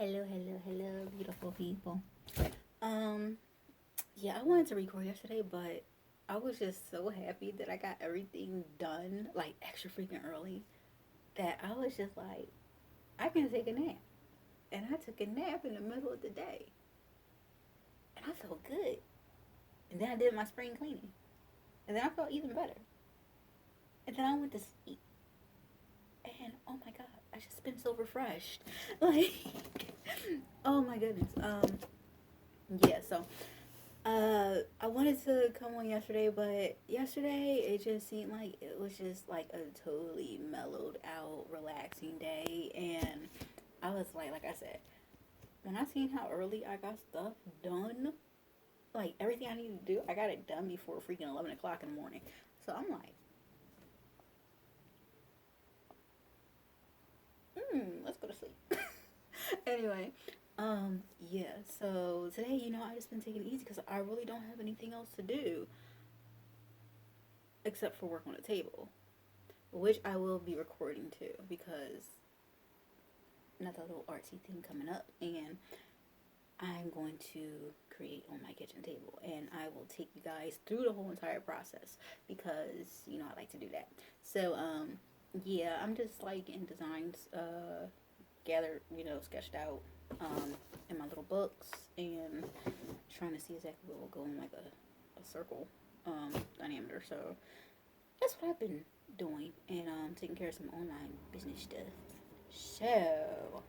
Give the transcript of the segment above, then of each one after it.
Hello, beautiful people. Um, yeah, I wanted to record yesterday, but I was just so happy that I got everything done, like extra freaking early, that I was just like, I can take a nap. And I took a nap in the middle of the day, and I felt good. And then I did my spring cleaning, and then I felt even better. And then I went to sleep, and oh my god, I just been so refreshed. Like, oh my goodness. Yeah, so I wanted to come on yesterday, but yesterday it just seemed like it was just like a totally mellowed out, relaxing day, and I was like I said, when I seen how early I got stuff done, like everything I needed to do, I got it done before freaking 11 o'clock in the morning. So I'm like, let's go to sleep. Anyway, yeah. So today, I just been taking it easy because I really don't have anything else to do except for work on the table, which I will be recording too because another little artsy thing coming up, and I'm going to create on my kitchen table, and I will take you guys through the whole entire process because I like to do that. So yeah, I'm just like in designs gathered, sketched out in my little books, and trying to see exactly what will go in like a circle diameter. So that's what I've been doing, and taking care of some online business stuff. So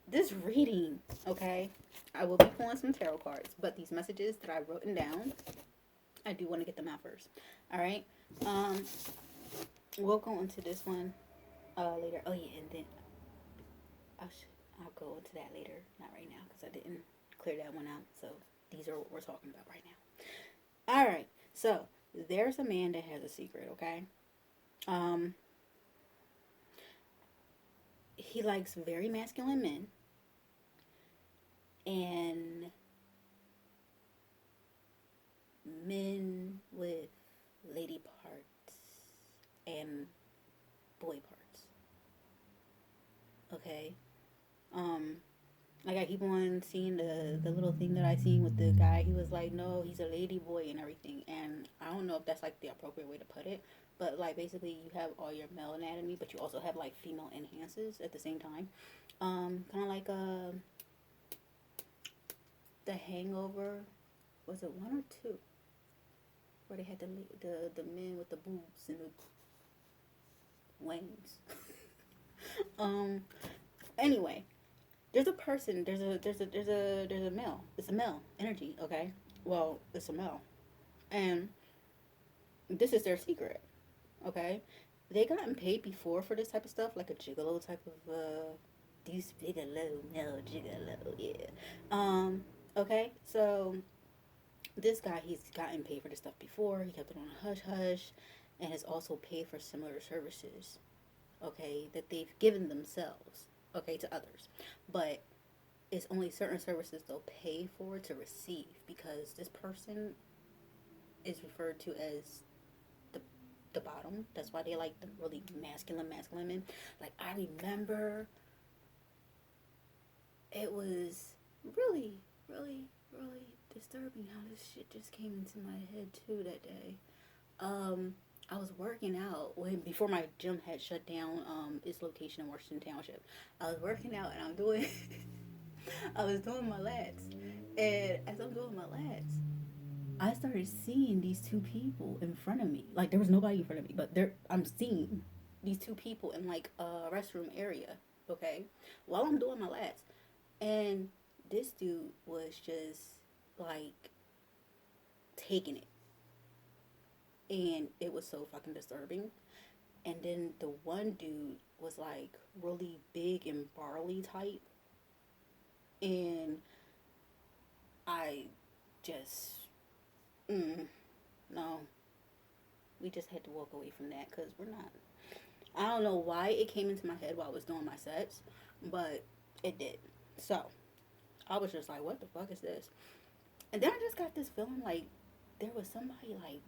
this reading, okay, I will be pulling some tarot cards, but these messages that I wrote down, I do want to get them out first. All right. Um, we'll go into this one later. Oh yeah, and then I'll go into that later, not right now, because I didn't clear that one out. So these are what we're talking about right now. All right. So there's a man that has a secret. Okay. Um, he likes very masculine men, and men with lady parts and boy parts. Okay. Um, like I keep on seeing the little thing that I seen with the guy. He was like, no, he's a lady boy and everything. And I don't know if that's like the appropriate way to put it, but like basically you have all your male anatomy, but you also have like female enhances at the same time. Kind of like the Hangover. Was it one or two? Where they had the men with the boobs and the wings. um. Anyway, there's a person. There's a male. It's a male energy. Okay. Well, it's a male, and this is their secret. Okay. They gotten paid before for this type of stuff, like a gigolo type of these gigolo, male gigolo. Yeah. Okay. So this guy, he's gotten paid for this stuff before. He kept it on a hush hush, and has also paid for similar services, okay, that they've given themselves, okay, to others. But it's only certain services they'll pay for to receive, because this person is referred to as the the bottom. That's why they like the really masculine men. Like I remember it was really, really disturbing how this shit just came into my head too that day. I was working out when before my gym had shut down its location in Washington Township. I was working out and I'm doing I was doing my lats. And as I'm doing my lats, I started seeing these two people in front of me. Like there was nobody in front of me, but there I'm seeing these two people in like a restroom area, okay? While I'm doing my lats. And this dude was just like taking it. And it was so fucking disturbing. And then the one dude was like really big and barley type. And I just, no, we just had to walk away from that because we're not. I don't know why it came into my head while I was doing my sets, but it did. So I was just like, what the fuck is this? And then I just got this feeling like there was somebody like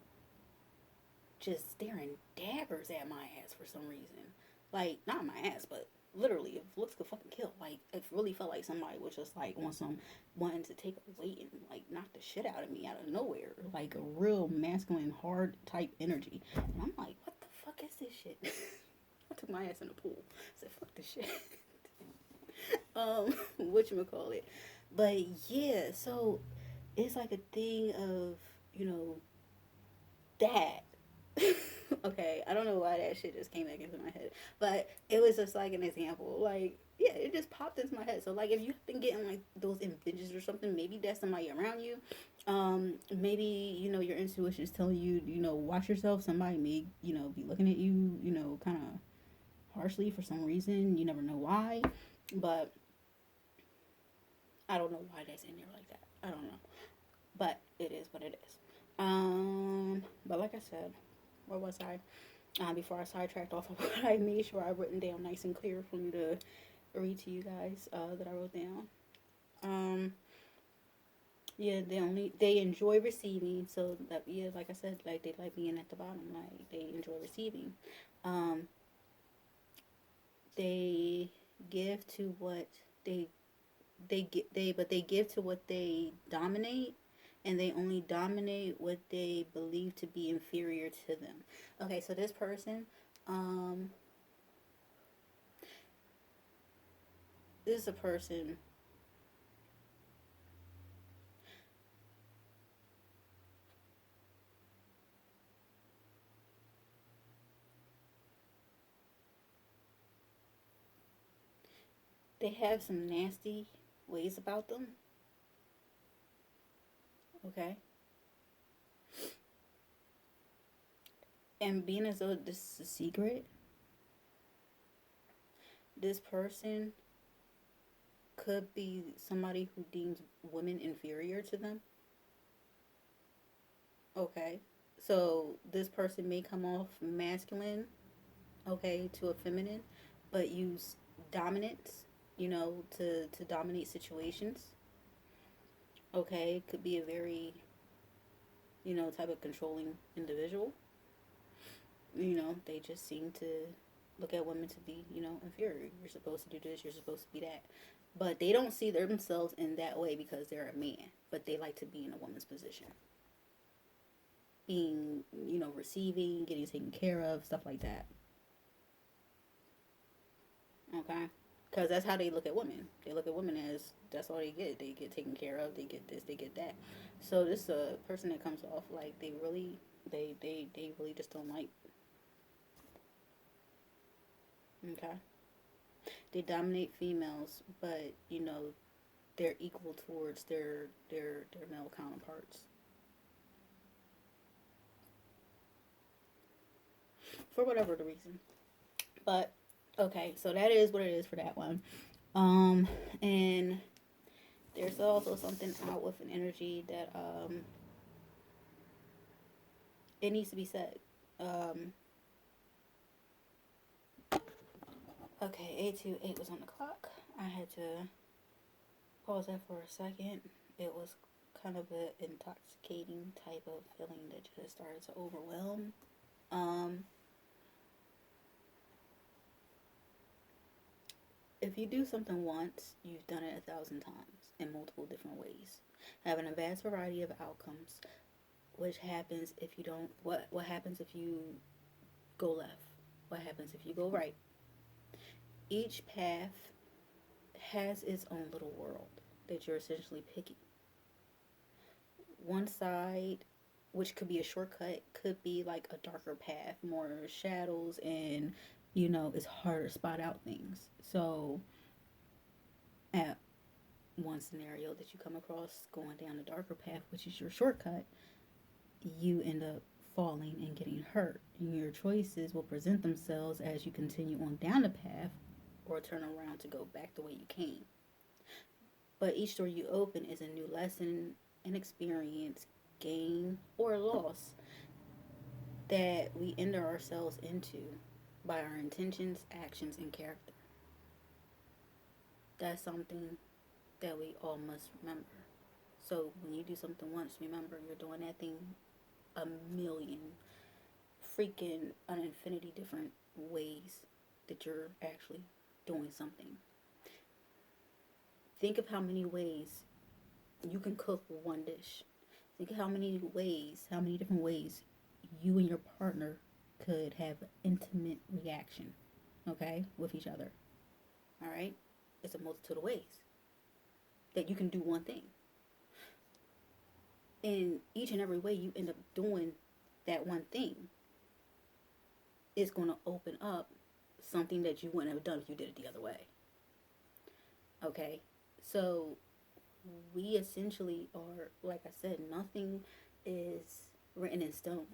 just staring daggers at my ass for some reason. Like, not my ass, but literally, if looks could fucking kill, like it really felt like somebody was just like on some wanting to take a weight and like knock the shit out of me out of nowhere, like a real masculine, hard type energy. And I'm like, what the fuck is this shit? I took my ass in the pool. I said, fuck this shit. Whatchamacallit. But yeah, so it's like a thing of, you know, that. Okay, I don't know why that shit just came back into my head, but it was just like an example. Like, yeah, it just popped into my head. So, like, if you've been getting like those images or something, maybe that's somebody around you. Maybe you know your intuition is telling you, you know, watch yourself. Somebody may, you know, be looking at you, you know, kind of harshly for some reason. You never know why, but I don't know why that's in there like that. I don't know, but it is what it is. But like I said, where was I? Before I sidetracked off of what I made sure I written down nice and clear for me to read to you guys that I wrote down. Um, yeah, they enjoy receiving. So that yeah, like I said, like they like being at the bottom. Like they enjoy receiving. Um, they give to what they they give to what they dominate, and they only dominate what they believe to be inferior to them. Okay, so this person, um, this is a person. They have some nasty ways about them. Okay, and being as though this is a secret, this person could be somebody who deems women inferior to them. Okay, so this person may come off masculine, okay, to a feminine, but use dominance, you know, to dominate situations. Okay, could be a very, you know, type of controlling individual. You know, they just seem to look at women to be, you know, inferior. You're supposed to do this, you're supposed to be that. But they don't see themselves in that way because they're a man, but they like to be in a woman's position. Being, you know, receiving, getting taken care of, stuff like that. Okay? Because that's how they look at women. They look at women as that's all they get. They get taken care of, they get this, they get that. So this person that comes off like they really, they really just don't like. Okay? They dominate females, but, you know, they're equal towards their male counterparts for whatever the reason. But okay, so that is what it is for that one. And there's also something out with an energy that it needs to be said. Um, okay, 828 was on the clock. I had to pause that for a second. It was kind of an intoxicating type of feeling that just started to overwhelm. Um, if you do something once, you've done it 1,000 times in multiple different ways, having a vast variety of outcomes. Which happens if you don't? What happens if you go left? What happens if you go right? Each path has its own little world that you're essentially picking. One side, which could be a shortcut, could be like a darker path, more shadows, and you know it's harder to spot out things. So at one scenario that you come across going down the darker path, which is your shortcut, you end up falling and getting hurt. And your choices will present themselves as you continue on down the path or turn around to go back the way you came. But each door you open is a new lesson, an experience, gain, or loss that we enter ourselves into by our intentions, actions, and character. That's something that we all must remember. So when you do something once, remember you're doing that thing a million freaking an infinity different ways that you're actually doing something. Think of how many ways you can cook one dish. Think of how many ways, how many different ways you and your partner could have an intimate reaction, okay, with each other. All right? It's a multitude of ways that you can do one thing. And each and every way you end up doing that one thing is going to open up something that you wouldn't have done if you did it the other way. Okay? So we essentially are, like I said, nothing is written in stone.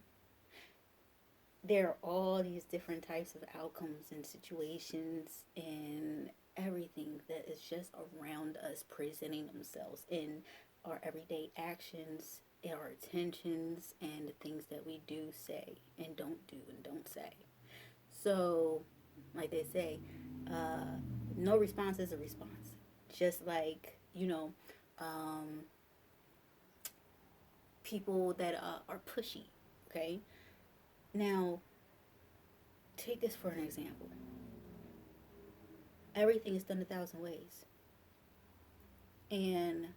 There are all these different types of outcomes and situations and everything that is just around us presenting themselves in our everyday actions, our intentions, and the things that we do say and don't say. So, like they say, no response is a response. Just like, people that are pushy, okay? Now, take this for an example. Everything is done 1,000 ways. And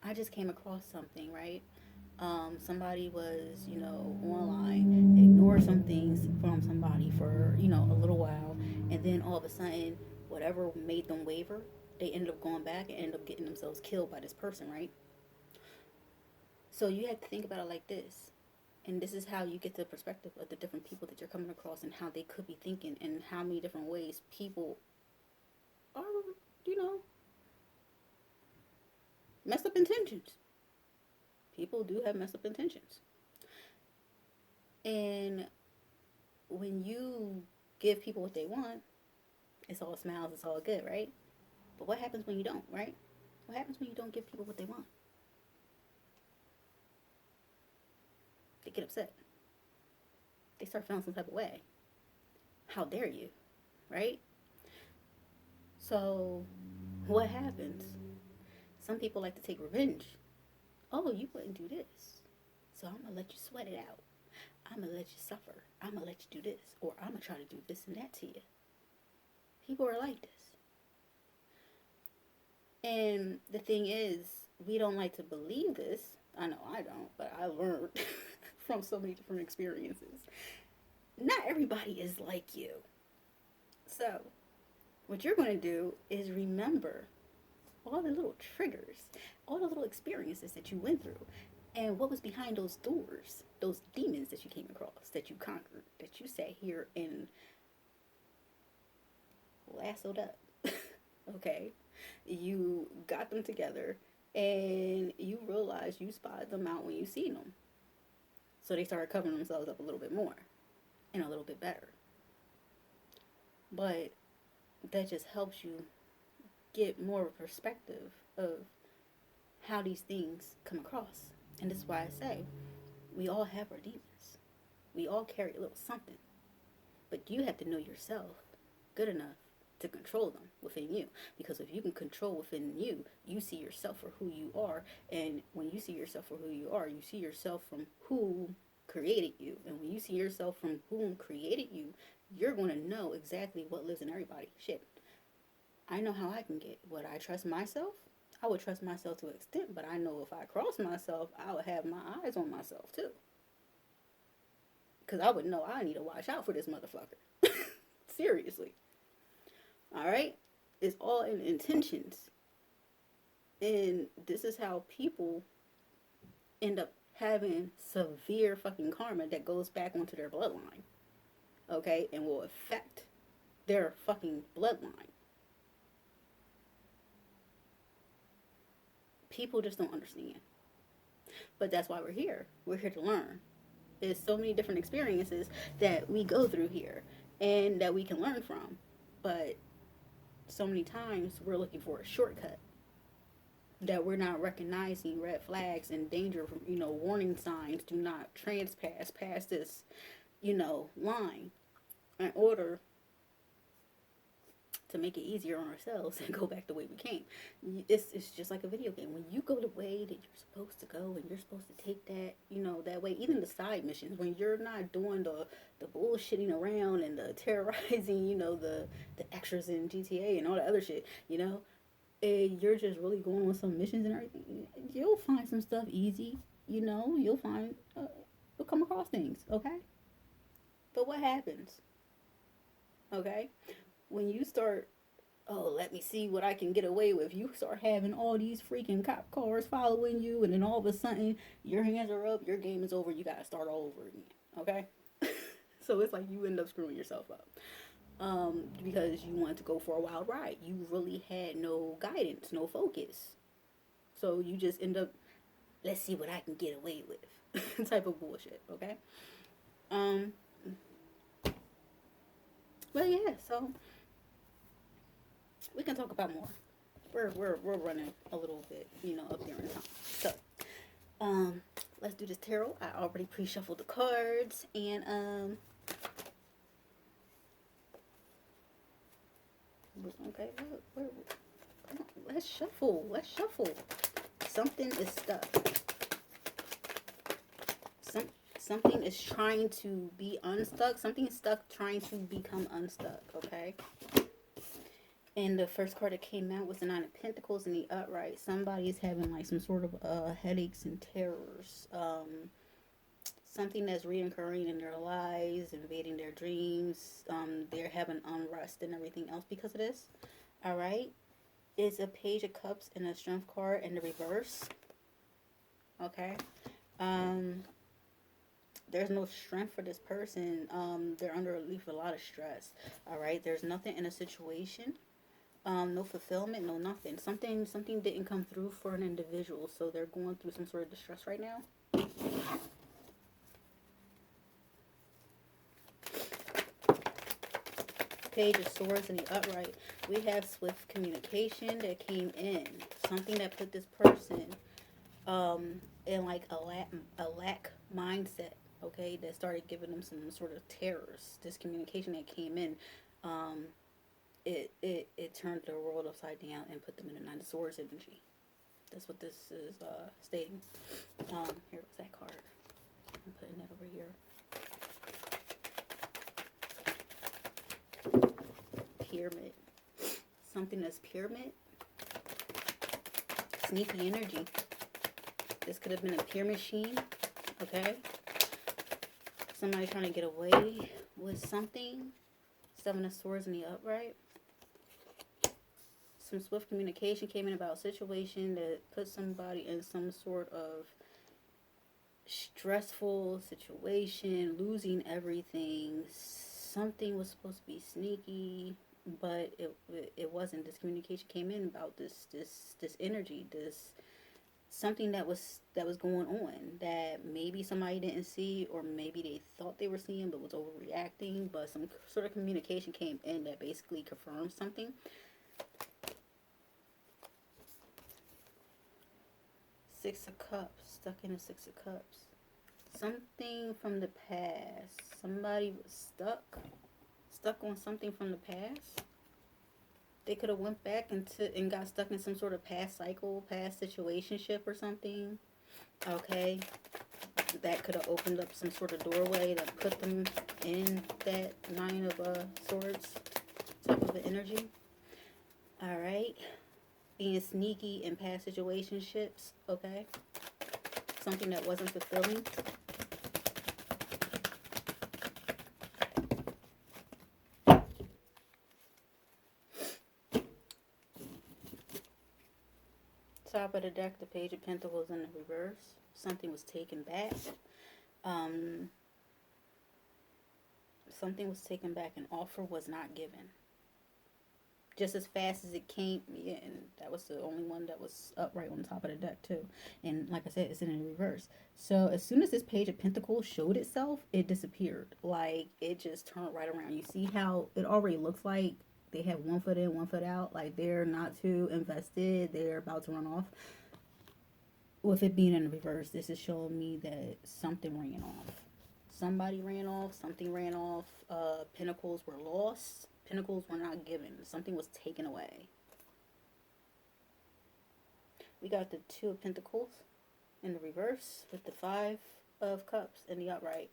I just came across something, right? Somebody was, online, ignored some things from somebody for, a little while. And then all of a sudden, whatever made them waver, they ended up going back and ended up getting themselves killed by this person, right? So you have to think about it like this. And this is how you get the perspective of the different people that you're coming across and how they could be thinking and how many different ways people are, you know, messed up intentions. People do have messed up intentions. And when you give people what they want, it's all smiles, it's all good, right? But what happens when you don't, right? What happens when you don't give people what they want? They get upset. They start feeling some type of way. How dare you, right? So, what happens? Some people like to take revenge. Oh, you wouldn't do this. So I'm going to let you sweat it out. I'm going to let you suffer. I'm going to let you do this. Or I'm going to try to do this and that to you. People are like this. And the thing is, we don't like to believe this. I know I don't, but I learned from so many different experiences. Not everybody is like you. So, what you're going to do is remember all the little triggers, all the little experiences that you went through, and what was behind those doors, those demons that you came across, that you conquered, that you sat here and lassoed up. Okay? You got them together and you realized you spotted them out when you seen them. So they started covering themselves up a little bit more and a little bit better. But that just helps you get more of a perspective of how these things come across. And this is why I say we all have our demons. We all carry a little something. But you have to know yourself good enough to control them within you. Because if you can control within you, you see yourself for who you are. And when you see yourself for who you are, you see yourself from who created you. And when you see yourself from whom created you, you're going to know exactly what lives in everybody. Shit. I know how I can get. Would I trust myself? I would trust myself to an extent, but I know if I cross myself, I would have my eyes on myself too. Because I would know I need to watch out for this motherfucker. Seriously. Alright? It's all in intentions. And this is how people end up having severe fucking karma that goes back onto their bloodline. Okay? And will affect their fucking bloodline. People just don't understand. But that's why we're here. We're here to learn. There's so many different experiences that we go through here and that we can learn from. But so many times we're looking for a shortcut. That we're not recognizing red flags and danger from, warning signs. Do not transpass past this, line in order to make it easier on ourselves and go back the way we came. It's just like a video game. When you go the way that you're supposed to go and you're supposed to take that, you know, that way, even the side missions, when you're not doing the bullshitting around and the terrorizing, you know, the extras in GTA and all the other shit, you know, and you're just really going on some missions and everything, you'll find some stuff easy, you know, you'll come across things, okay? But what happens, okay? When you start, oh, let me see what I can get away with. You start having all these freaking cop cars following you, and then all of a sudden, your hands are up, your game is over, you gotta start all over again, okay? So it's like you end up screwing yourself up. Because you wanted to go for a wild ride. You really had no guidance, no focus. So you just end up, let's see what I can get away with type of bullshit, okay? Um, but yeah, so we can talk about more. We're running a little bit, you know, up there in time. So, let's do this tarot. I already pre-shuffled the cards, and okay, look, come on, let's shuffle. Let's shuffle. Something is stuck. Something is trying to be unstuck. Something is stuck trying to become unstuck. Okay. And the first card that came out was the Nine of Pentacles in the upright. Somebody is having like some sort of headaches and terrors. Something that's reoccurring in their lives, invading their dreams. They're having unrest and everything else because of this. All right. It's a Page of Cups and a Strength card in the reverse. Okay. There's no strength for this person. They're under at least a lot of stress. All right. There's nothing in a situation. No fulfillment, no nothing. Something didn't come through for an individual, so they're going through some sort of distress right now. Page of Swords in the upright. We have swift communication that came in. Something that put this person in like a lack mindset. Okay, that started giving them some sort of terrors. This communication that came in. It turned their world upside down and put them in a Nine of Swords energy. That's what this is stating. Here was that card. I'm putting that over here. Pyramid. Something that's pyramid. Sneaky energy. This could have been a pyramid machine. Okay. Somebody trying to get away with something. Seven of Swords in the upright. Some swift communication came in about a situation that put somebody in some sort of stressful situation, losing everything. Something was supposed to be sneaky, but it wasn't. This communication came in about this energy, this something that was going on that maybe somebody didn't see, or maybe they thought they were seeing but was overreacting. But some sort of communication came in that basically confirmed something. Six of Cups, stuck in a Six of Cups. Something from the past. Somebody was stuck on something from the past. They could have went back and got stuck in some sort of past cycle, past situationship or something. Okay, that could have opened up some sort of doorway that put them in that Nine of Swords type of an energy. All right. Being sneaky in past situationships, okay? Something that wasn't fulfilling. Top of the deck, the Page of Pentacles in the reverse. Something was taken back. Something was taken back. An offer was not given. Just as fast as it came, yeah, and that was the only one that was up right on top of the deck too. And like I said, it's in the reverse. So as soon as this Page of Pentacles showed itself, it disappeared. Like, it just turned right around. You see how it already looks like they have one foot in, one foot out. Like, they're not too invested. They're about to run off. With it being in the reverse, this is showing me that something ran off. Somebody ran off. Something ran off. Pentacles were lost. Pentacles were not given. Something was taken away. We got the Two of Pentacles in the reverse with the Five of Cups in the upright.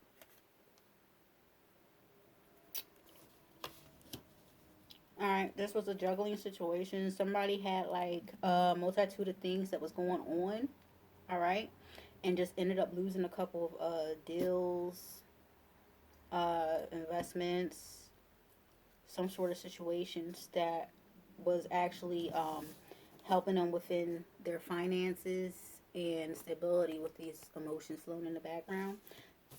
Alright, this was a juggling situation. Somebody had like a multitude of things that was going on. Alright. And just ended up losing a couple of deals, investments, some sort of situations that was actually helping them within their finances and stability with these emotions flowing in the background.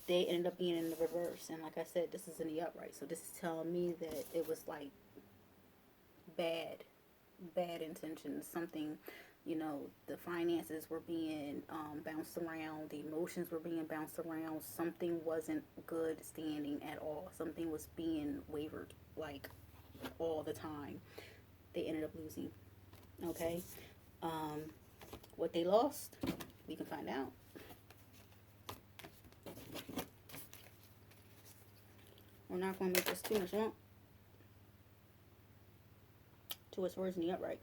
They ended up being in the reverse. And like I said, this is in the upright. So this is telling me that it was like bad intentions. Something, you know, the finances were being bounced around. The emotions were being bounced around. Something wasn't good standing at all. Something was being wavered like all the time. They ended up losing. Okay. What they lost, we can find out. We're not going to make this too much long. Two of Swords in the upright.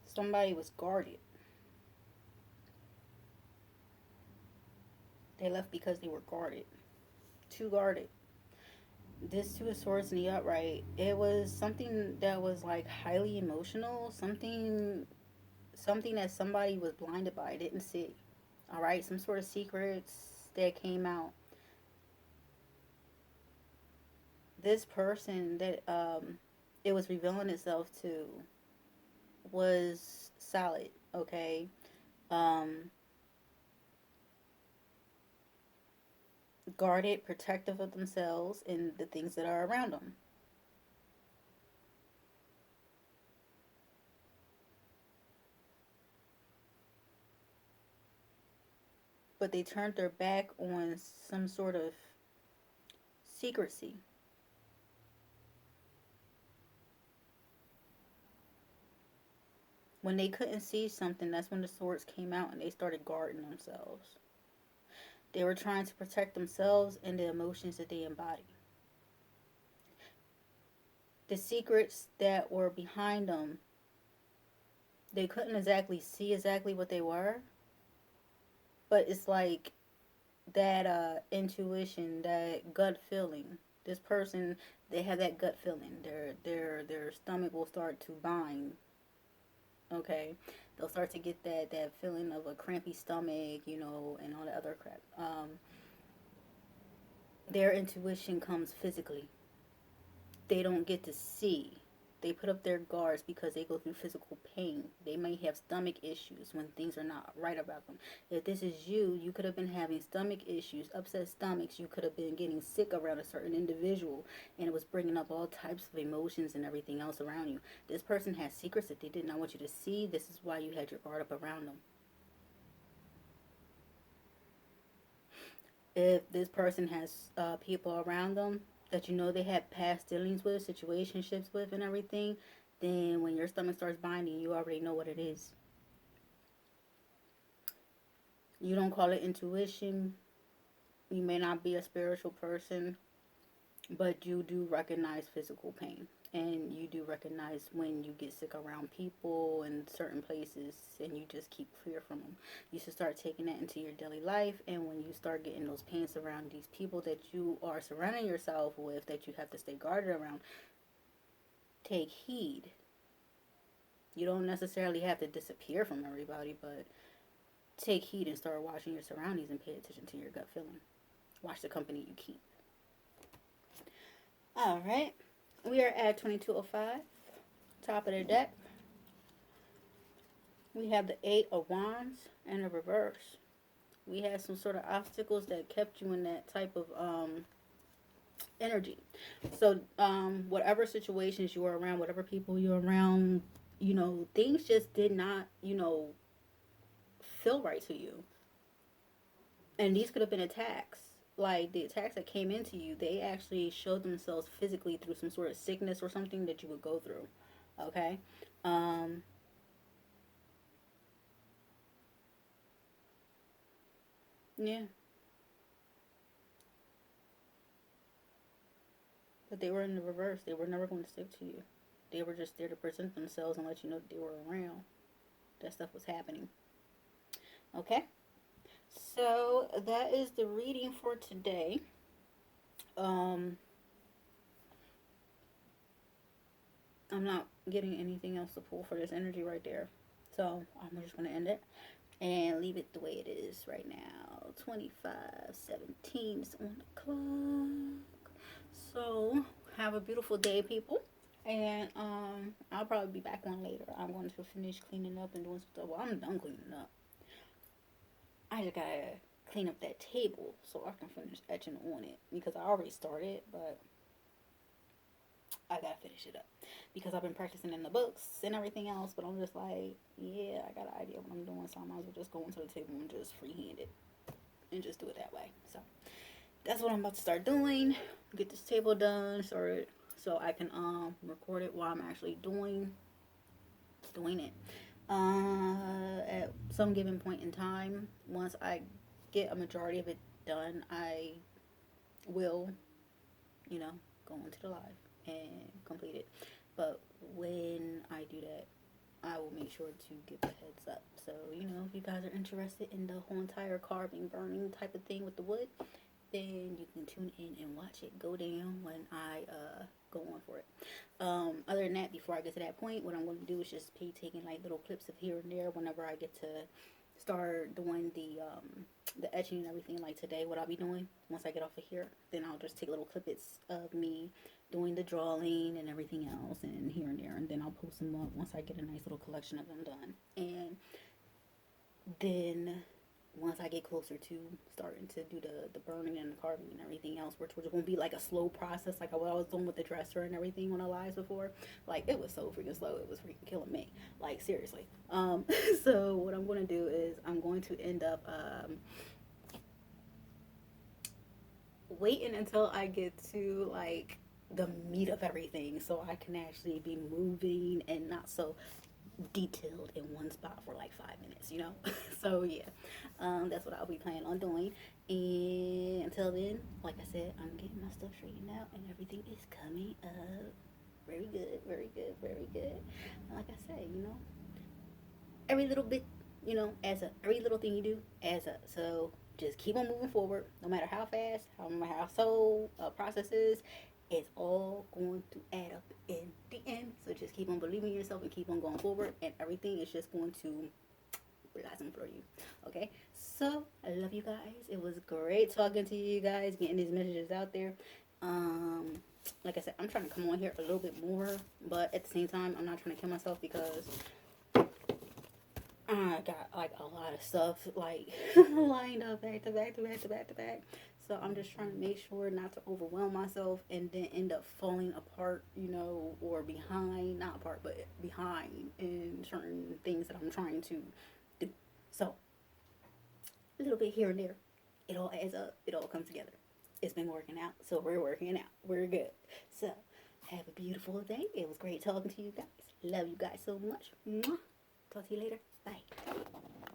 Somebody was guarded. They left because they were guarded. Too guarded. This Two of Swords in the upright, it was something that was like highly emotional. Something that somebody was blinded by, didn't see. Alright, some sort of secrets that came out. This person that it was revealing itself to was solid, okay? Guarded, protective of themselves and the things that are around them. But they turned their back on some sort of secrecy. When they couldn't see something, that's when the swords came out and they started guarding themselves. They were trying to protect themselves and the emotions that they embody. The secrets that were behind them, they couldn't exactly see exactly what they were. But it's like that intuition, that gut feeling. This person, they have that gut feeling. Their stomach will start to bind. Okay, they'll start to get that feeling of a crampy stomach, you know, and all that other crap. Their intuition comes physically. They don't get to see. They put up their guards because they go through physical pain. They may have stomach issues when things are not right about them. If this is you, you could have been having stomach issues, upset stomachs. You could have been getting sick around a certain individual, and it was bringing up all types of emotions and everything else around you. This person has secrets that they did not want you to see. This is why you had your guard up around them. If this person has people around them that you know they had past dealings with, situationships with, and everything, then when your stomach starts binding, you already know what it is. You don't call it intuition. You may not be a spiritual person, but you do recognize physical pain. And you do recognize when you get sick around people in certain places and you just keep clear from them. You should start taking that into your daily life. And when you start getting those pains around these people that you are surrounding yourself with, that you have to stay guarded around, take heed. You don't necessarily have to disappear from everybody, but take heed and start watching your surroundings and pay attention to your gut feeling. Watch the company you keep. All right. We are at 2205. Top of the deck. We have the Eight of Wands and the reverse. We had some sort of obstacles that kept you in that type of energy. So whatever situations you were around, whatever people you're around, you know, things just did not, you know, feel right to you. And these could have been attacks. Like the attacks that came into you, they actually showed themselves physically through some sort of sickness or something that you would go through. Okay? Yeah. But they were in the reverse. They were never going to stick to you. They were just there to present themselves and let you know that they were around. That stuff was happening. Okay? So that is the reading for today. Um, I'm not getting anything else to pull for this energy right there. So I'm just going to end it and leave it the way it is right now. 25:17 is on the clock. So have a beautiful day, people. And I'll probably be back on later. I'm going to finish cleaning up and doing some stuff. Well, I'm done cleaning up. I just gotta clean up that table so I can finish etching on it because I already started, but I gotta finish it up because I've been practicing in the books and everything else. But I'm just like, yeah, I got an idea what I'm doing, so I might as well just go into the table and just freehand it and just do it that way. So that's what I'm about to start doing. Get this table done, so I can record it while I'm actually doing it. At some given point in time, once I get a majority of it done, I will, you know, go into the live and complete it. But when I do that, I will make sure to give a heads up. So, you know, if you guys are interested in the whole entire carving, burning type of thing with the wood, then you can tune in and watch it go down when I go on for it. Other than that, before I get to that point, what I'm going to do is just be taking like little clips of here and there whenever I get to start doing the etching and everything. Like today, what I'll be doing once I get off of here, then I'll just take little clips of me doing the drawing and everything else, and here and there, and then I'll post them up once I get a nice little collection of them done. And then once I get closer to starting to do the burning and the carving and everything else, which won't be like a slow process like what I was doing with the dresser and everything on the lives before. Like, it was so freaking slow. It was freaking killing me. Like, seriously. So what I'm going to do is I'm going to end up waiting until I get to like the meat of everything so I can actually be moving and not so detailed in one spot for like 5 minutes, you know. So yeah, that's what I'll be planning on doing. And until then, like I said, I'm getting my stuff straightened out and everything is coming up very good, very good, very good. And like I say, you know, every little bit, you know, adds up. Every little thing you do adds up. So just keep on moving forward, no matter how fast, how slow a process is. It's all going to add up in the end. So just keep on believing in yourself and keep on going forward, and everything is just going to blossom for you. Okay? So I love you guys. It was great talking to you guys, getting these messages out there. Like I said, I'm trying to come on here a little bit more, but at the same time, I'm not trying to kill myself because I got like a lot of stuff like lined up back to back to back to back to back. So I'm just trying to make sure not to overwhelm myself and then end up falling apart, you know, or behind, not apart, but behind in certain things that I'm trying to do. So a little bit here and there, it all adds up, it all comes together. It's been working out, so we're working out. We're good. So have a beautiful day. It was great talking to you guys. Love you guys so much. Mwah. Talk to you later. Bye.